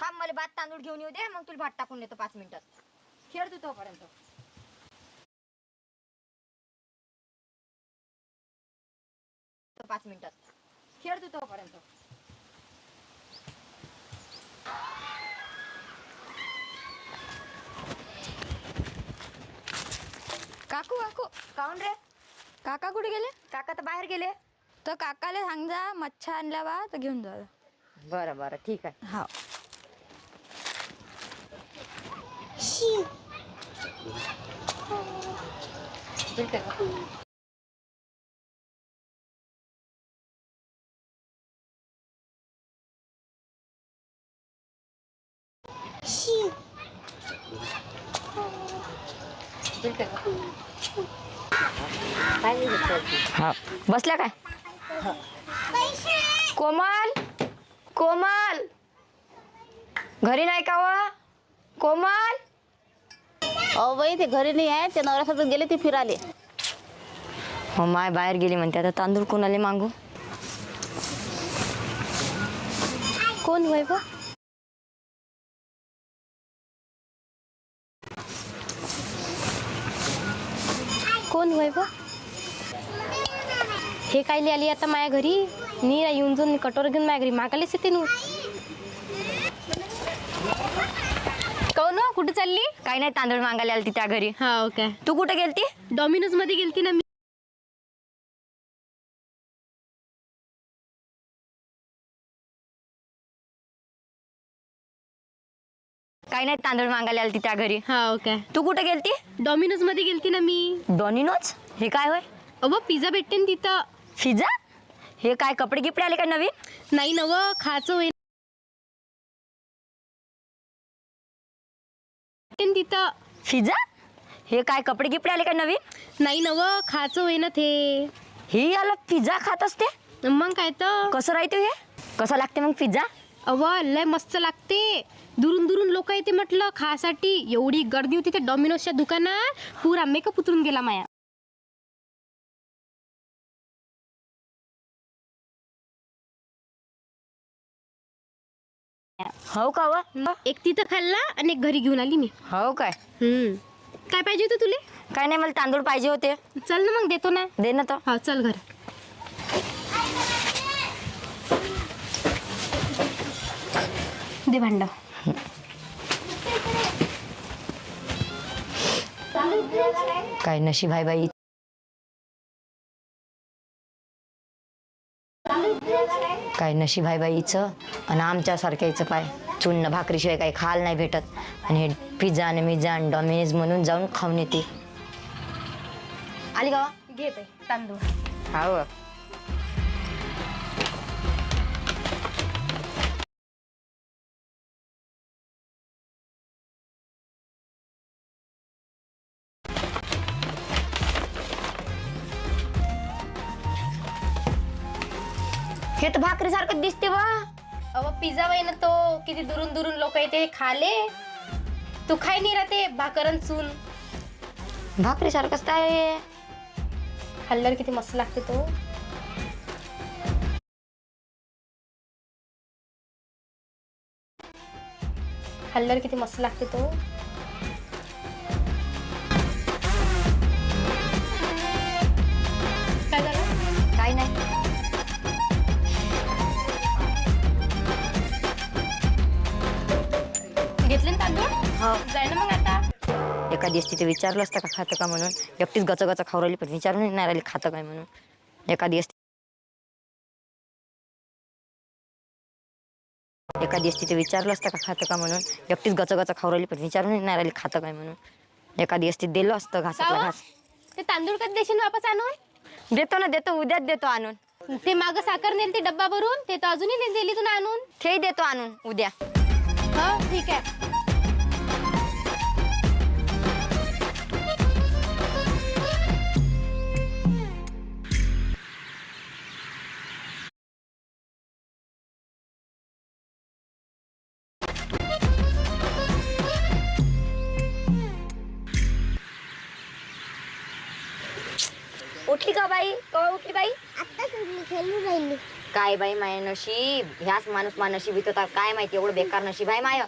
थांब मला भात तांदूळ घेऊन येऊ दे, मग तुला भात टाकून देतो 5 मिनिटात. खेळ तू तोपर्यंत. 5 मिनिटात खेळ तू तोपर्यंत. काकू काकू काऊन रे? काका कुठे गेले? काका तर बाहेर गेले. तर काकाला सांग जा मच्छा आणल्या बा तर घेऊन जा. बरं बरं ठीक आहे. हा हा बसल्या काय? कोमल कोमल घरी नाही का व? कोमल अहो बाई ते घरी नाही आहे, ते नवऱ्यासोबत गेले ते फिराले. हो माय बाहेर गेली म्हणते. आता तांदूळ कोणाला मागू? कोण होय बा? कोण होय बा? हे कायली आली आता माझ्या घरी? नी येऊन जाऊन कटोर घेऊन माझ्या घरी मागायलाच येते नू. कौन कुठे चालली? काही नाही, तांदूळ मागायला आली त्या घरी. हा ओके. तू कुठे गेलती? डॉमिनोज मध्ये गेलती ना मी. काही नाही, तांदूळ मागायला आली त्या घरी. हा ओके. तू कुठे गेलती? डॉमिनोज मध्ये गेलती ना मी. डॉमिनोज? हे काय होय? अहो पिझ्झा भेटते ना तिथं. पिझ्झा? हे काय कपडे गिपडे आले का नवीन? नाही नव खायचं होईल तिथं. पिझ्झा? हे काय कपडे गिपडे आले का नवीन? नाही नव खायचं होई ना ते. हे आलं पिझ्झा खात असते? मग काय तर. कसं राहते हे? कसं लागते मग पिझ्झा? अव लय मस्त लागते. दुरून दुरून लोक येते म्हटलं खासाठी. एवढी गर्दी होती त्या डॉमिनोजच्या दुकानात, पुरा मेकअप उतरून गेला माया. हो का व? एक तिथं खाल्ला आणि एक घरी घेऊन आली मी. हो काय? काय पाहिजे होतं तुले? काय नाही, मला तांदूळ पाहिजे होते. चल ना मग देतो ना. दे ना तो. हा चल घर. दे भांड. काय नशीब आहे बाई. काय नशीब आहे बाईचं आणि आमच्यासारख्याचं पाय. चुन्न भाकरीशिवाय काही खायला नाही भेटत आणि हे पिझ्झा आणि मिझ्झा आणि डॉमिनोज म्हणून जाऊन खाऊन येते. आली का? घे बाई तांदूळ. हो. हे तर भाकरी सारखं दिसते वा. अव पिझ्झा वय ना तो. किती दुरून दुरून लोक येते खाले. तू खाय नाही राहते भाकरन चून. भाकरी सारखंच काय? खाल्ल्यावर किती मस्त लागते तो. खाल्ल्यावर किती मस्त लागते तो. काय झालं? काय नाही. घेतले ना तांदूळ? हो. जाय ना मग आता. एका दिवस तिथे विचारलं असतं का खातं का म्हणून. एकटीच गचगच खाऊ राहिली, पण विचारून नाही राहिली खातं काय म्हणून. एका दिवस तिथे विचारलं असतं का खातं का म्हणून. एकटीच गचगच खाऊ राहिली, पण विचारून नाही राहिली खातं काय म्हणून. एका दिवस ते दिलं असतं घासातला घास. ते तांदूळ कधी देशील वापस आणून? देतो ना, देतो, उद्याच देतो आणून. ते माग साखर नेल ते डब्बा भरून, ते तर अजूनही नाही दिली तू आणून. तेही देतो आणून उद्या. हो ठीक आहे. उठली का बाई? कवा उठली बाई? आता खेळू राहिली. काय बाई माय नशीब ह्याच माणूस मा नशीब होता काय माहिती एवढं बेकार नशीब आहे माय